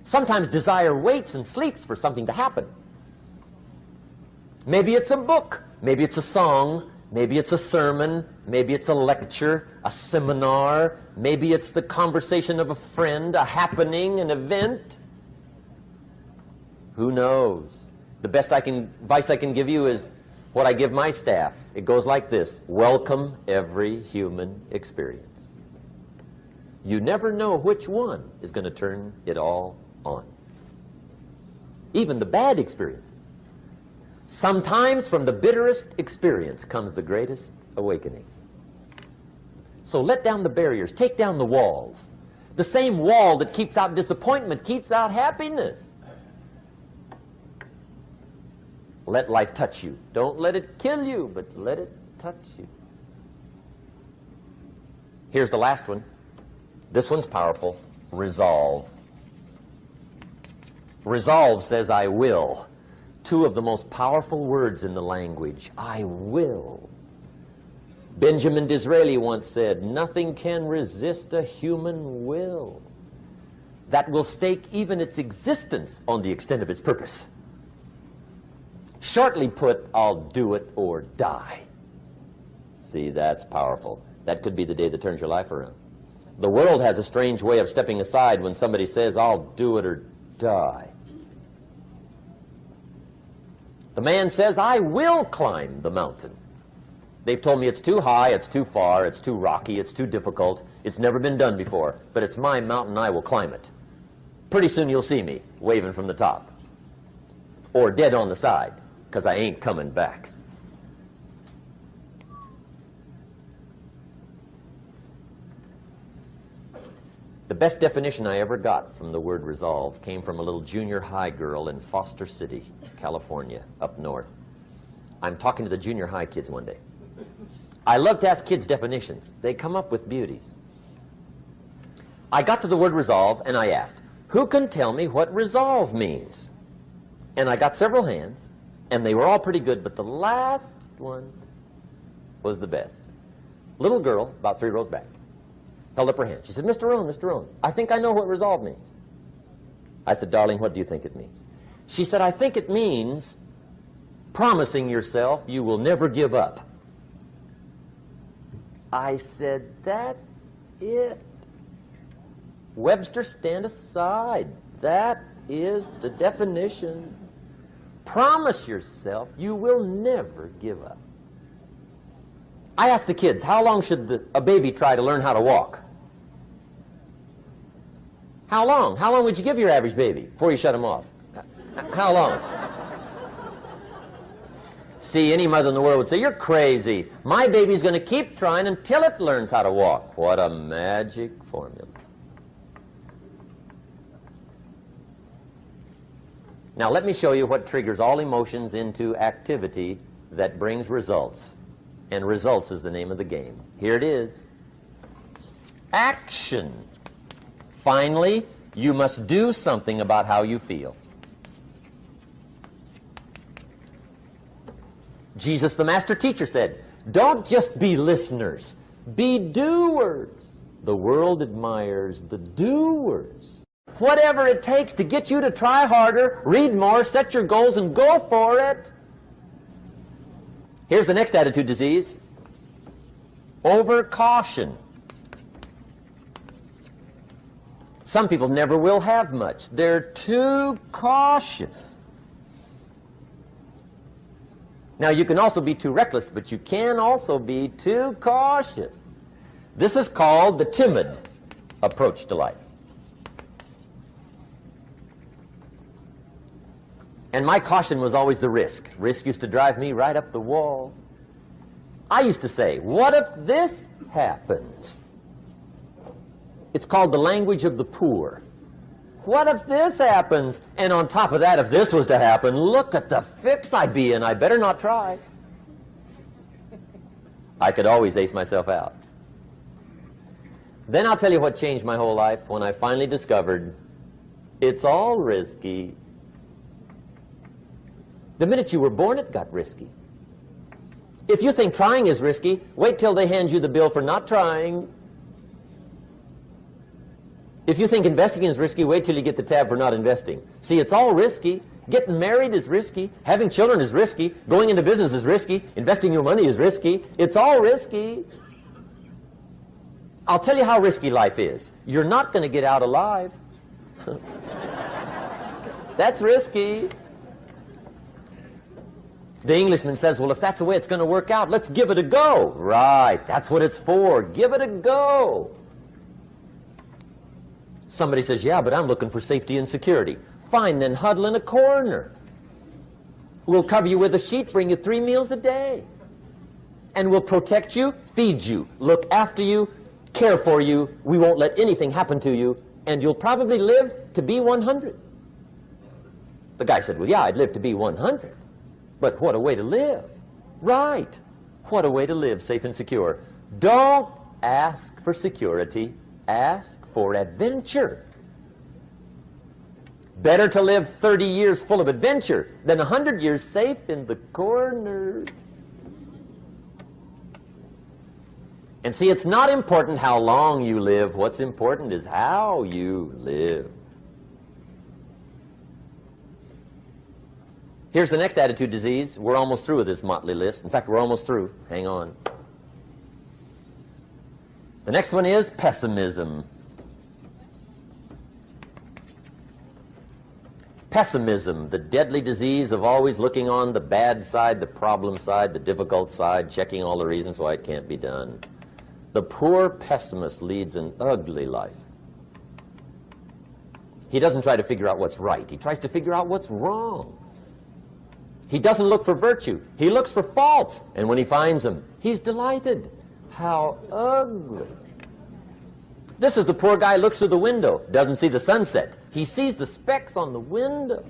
Sometimes desire waits and sleeps for something to happen. Maybe it's a book, maybe it's a song, maybe it's a sermon, maybe it's a lecture, a seminar, maybe it's the conversation of a friend, a happening, an event. Who knows? The best advice I can give you is what I give my staff. It goes like this: welcome every human experience. You never know which one is going to turn it all on. Even the bad experiences. Sometimes from the bitterest experience comes the greatest awakening. So let down the barriers, take down the walls. The same wall that keeps out disappointment keeps out happiness. Let life touch you. Don't let it kill you, but let it touch you. Here's the last one. This one's powerful. Resolve. Resolve says, I will. 2 of the most powerful words in the language. I will. Benjamin Disraeli once said, "Nothing can resist a human will that will stake even its existence on the extent of its purpose." Shortly put, I'll do it or die. See, that's powerful. That could be the day that turns your life around. The world has a strange way of stepping aside when somebody says, "I'll do it or die." The man says, "I will climb the mountain. They've told me it's too high, it's too far, it's too rocky, it's too difficult, it's never been done before, but it's my mountain, I will climb it. Pretty soon you'll see me waving from the top, or dead on the side, because I ain't coming back." The best definition I ever got from the word resolve came from a little junior high girl in Foster City, California, up north. I'm talking to the junior high kids one day. I love to ask kids definitions. They come up with beauties. I got to the word resolve and I asked, "Who can tell me what resolve means?" And I got several hands, and they were all pretty good, but the last one was the best. Little girl, about 3 rows back, held up her hand. She said, Mr. Rohn, I think I know what resolve means." I said, "Darling, what do you think it means?" She said, "I think it means promising yourself you will never give up." I said, "That's it. Webster, stand aside. That is the definition. Promise yourself you will never give up." I asked the kids, how long should a baby try to learn how to walk? How long? How long would you give your average baby before you shut him off? How long? See, any mother in the world would say, "You're crazy. My baby's going to keep trying until it learns how to walk." What a magic formula. Now let me show you what triggers all emotions into activity that brings results. And results is the name of the game. Here it is. Action. Finally, you must do something about how you feel. Jesus, the master teacher, said, "Don't just be listeners, be doers." The world admires the doers. Whatever it takes to get you to try harder, read more, set your goals, and go for it. Here's the next attitude disease. Overcaution. Some people never will have much. They're too cautious. Now, you can also be too reckless, but you can also be too cautious. This is called the timid approach to life. And my caution was always the risk. Risk used to drive me right up the wall. I used to say, what if this happens? It's called the language of the poor. What if this happens? And on top of that, if this was to happen, look at the fix I'd be in. I better not try. I could always ace myself out. Then I'll tell you what changed my whole life when I finally discovered it's all risky. The minute you were born, it got risky. If you think trying is risky, wait till they hand you the bill for not trying. If you think investing is risky, wait till you get the tab for not investing. See, it's all risky. Getting married is risky. Having children is risky. Going into business is risky. Investing your money is risky. It's all risky. I'll tell you how risky life is. You're not going to get out alive. That's risky. The Englishman says, well, if that's the way it's going to work out, let's give it a go. Right, that's what it's for. Give it a go. Somebody says, yeah, but I'm looking for safety and security. Fine, then huddle in a corner. We'll cover you with a sheet, bring you 3 meals a day. And we'll protect you, feed you, look after you, care for you. We won't let anything happen to you. And you'll probably live to be 100. The guy said, well, yeah, I'd live to be 100. But what a way to live. Right. What a way to live, safe and secure. Don't ask for security. Ask for adventure. Better to live 30 years full of adventure than 100 years safe in the corner. And see, it's not important how long you live. What's important is how you live. Here's the next attitude disease. We're almost through with this motley list. In fact, we're almost through. Hang on. The next one is pessimism. Pessimism, the deadly disease of always looking on the bad side, the problem side, the difficult side, checking all the reasons why it can't be done. The poor pessimist leads an ugly life. He doesn't try to figure out what's right. He tries to figure out what's wrong. He doesn't look for virtue. He looks for faults. And when he finds them, he's delighted. How ugly. This is the poor guy who looks through the window, doesn't see the sunset. He sees the specks on the window.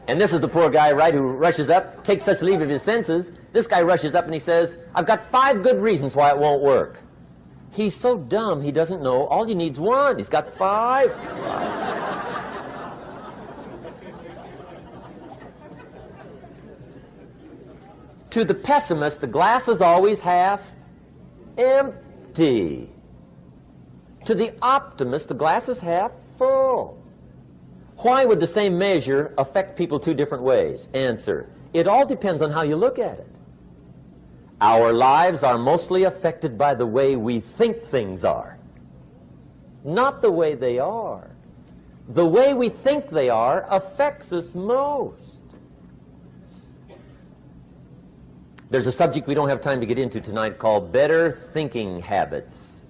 And this is the poor guy, right, who rushes up, takes such leave of his senses. This guy rushes up and he says, I've got 5 good reasons why it won't work. He's so dumb he doesn't know all he needs 1. He's got 5. To the pessimist, the glass is always half empty. To the optimist, the glass is half full. Why would the same measure affect people 2 different ways? Answer, it all depends on how you look at it. Our lives are mostly affected by the way we think things are, not the way they are. The way we think they are affects us most. There's a subject we don't have time to get into tonight called better thinking habits.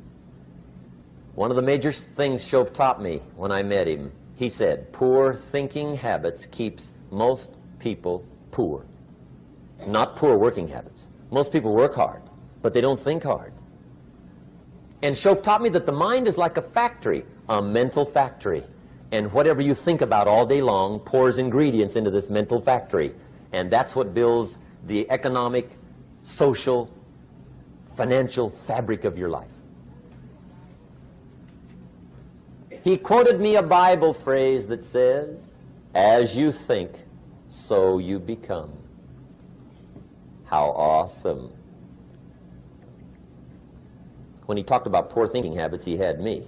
One of the major things Shove taught me when I met him, he said, poor thinking habits keeps most people poor. Not poor working habits. Most people work hard, but they don't think hard. And Shove taught me that the mind is like a factory, a mental factory. And whatever you think about all day long pours ingredients into this mental factory. And that's what builds the economic, social, financial fabric of your life. He quoted me a Bible phrase that says, as you think, so you become. How awesome. When he talked about poor thinking habits, he had me.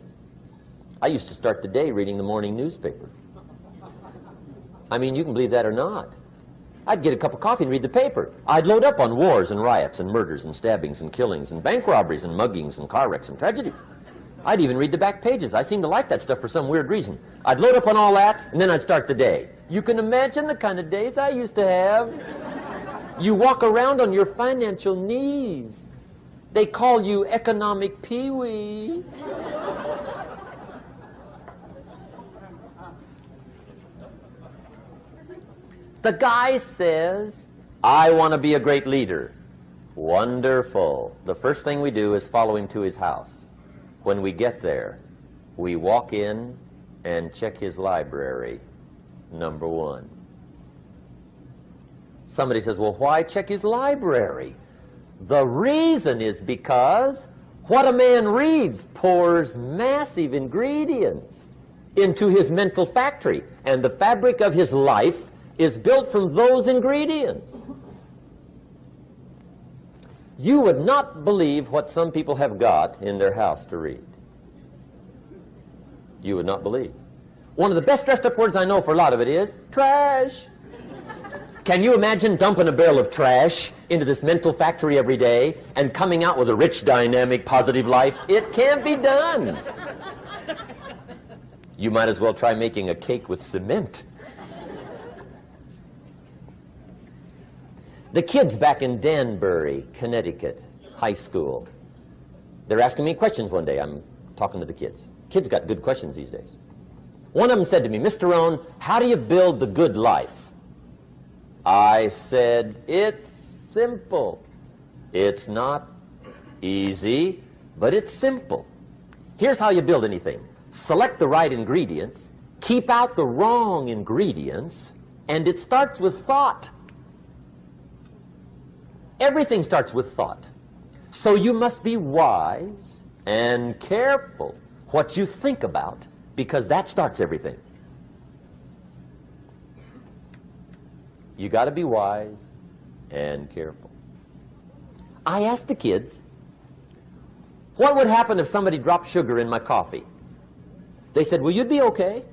I used to start the day reading the morning newspaper. I mean, you can believe that or not. I'd get a cup of coffee and read the paper. I'd load up on wars and riots and murders and stabbings and killings and bank robberies and muggings and car wrecks and tragedies. I'd even read the back pages. I seem to like that stuff for some weird reason. I'd load up on all that, and then I'd start the day. You can imagine the kind of days I used to have. You walk around on your financial knees. They call you economic peewee. The guy says, I want to be a great leader. Wonderful. The first thing we do is follow him to his house. When we get there, we walk in and check his library, number 1. Somebody says, well, why check his library? The reason is because what a man reads pours massive ingredients into his mental factory, and the fabric of his life is built from those ingredients. You would not believe what some people have got in their house to read. You would not believe. One of the best dressed up words I know for a lot of it is trash. Can you imagine dumping a barrel of trash into this mental factory every day and coming out with a rich, dynamic, positive life? It can't be done. You might as well try making a cake with cement. The kids back in Danbury, Connecticut, high school, they're asking me questions one day. I'm talking to the kids. Kids got good questions these days. One of them said to me, Mr. Rohn, how do you build the good life? I said, it's simple. It's not easy, but it's simple. Here's how you build anything. Select the right ingredients, keep out the wrong ingredients, and it starts with thought. Everything starts with thought. So you must be wise and careful what you think about, because that starts everything. You got to be wise and careful. I asked the kids, what would happen if somebody dropped sugar in my coffee? They said, well, you'd be okay.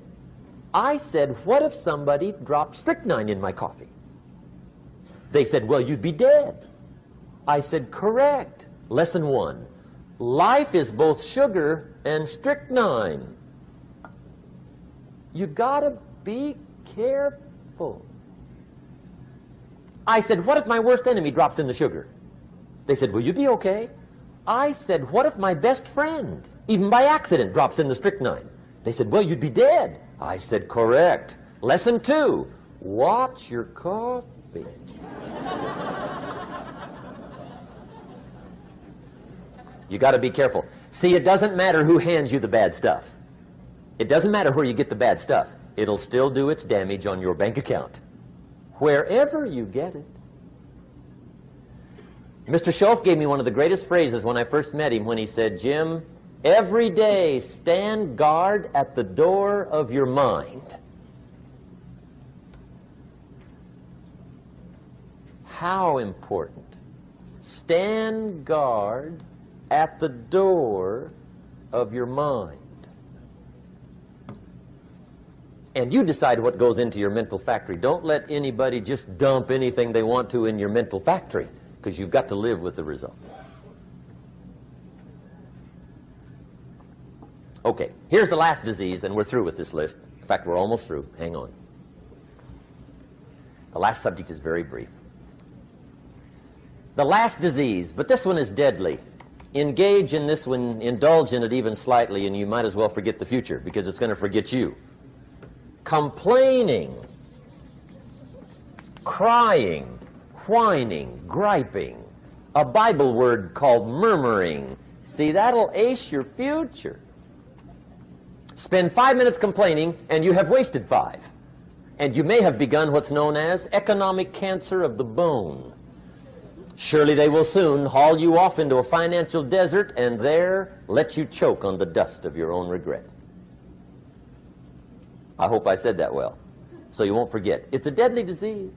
I said, what if somebody dropped strychnine in my coffee? They said, well, you'd be dead. I said, correct. Lesson 1. Life is both sugar and strychnine. You gotta be careful. I said, what if my worst enemy drops in the sugar? They said, will you be okay? I said, what if my best friend, even by accident, drops in the strychnine? They said, well, you'd be dead. I said, correct. Lesson 2, watch your coffee. You got to be careful. See, it doesn't matter who hands you the bad stuff. It doesn't matter where you get the bad stuff. It'll still do its damage on your bank account, wherever you get it. Mr. Schoaf gave me one of the greatest phrases when I first met him when he said, Jim, every day stand guard at the door of your mind. How important. Stand guard at the door of your mind. And you decide what goes into your mental factory. Don't let anybody just dump anything they want to in your mental factory, because you've got to live with the results. Okay, here's the last disease, and we're through with this list. In fact, we're almost through. Hang on. The last subject is very brief. The last disease, but this one is deadly. Engage in this one, indulge in it even slightly, and you might as well forget the future, because it's going to forget you. Complaining, crying, whining, griping, a Bible word called murmuring. See, that'll ace your future. Spend 5 minutes complaining, and you have wasted 5. And you may have begun what's known as economic cancer of the bone. Surely they will soon haul you off into a financial desert and there let you choke on the dust of your own regret. I hope I said that well, so you won't forget. It's a deadly disease.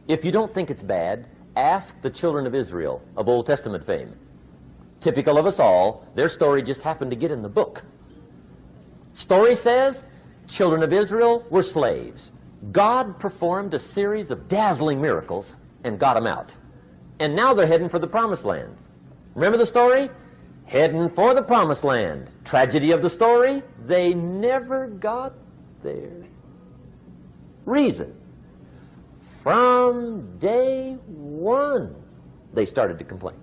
If you don't think it's bad, ask the children of Israel of Old Testament fame. Typical of us all, their story just happened to get in the book. Story says, children of Israel were slaves. God performed a series of dazzling miracles and got them out. And now they're heading for the Promised Land. Remember the story? Heading for the Promised Land. Tragedy of the story, they never got there. Reason. From day one, they started to complain.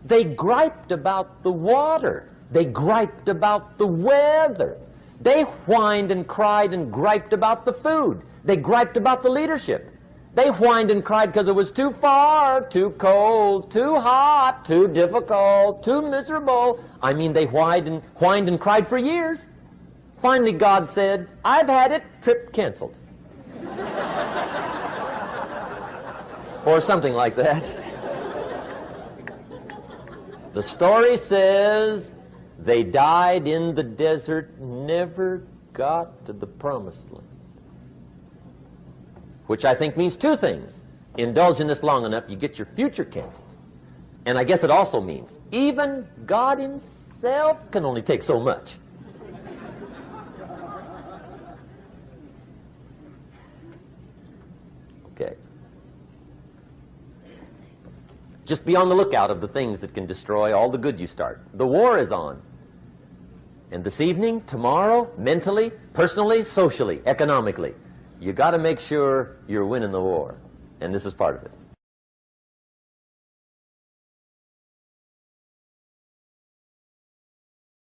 They griped about the water. They griped about the weather. They whined and cried and griped about the food. They griped about the leadership. They whined and cried because it was too far, too cold, too hot, too difficult, too miserable. I mean, they whined and cried for years. Finally, God said, I've had it, trip canceled. Or something like that. The story says they died in the desert, never got to the Promised Land. Which I think means 2 things. Indulge in this long enough, you get your future canceled. And I guess it also means even God himself can only take so much. Okay. Just be on the lookout of the things that can destroy all the good you start. The war is on. And this evening, tomorrow, mentally, personally, socially, economically, you got to make sure you're winning the war. And this is part of it.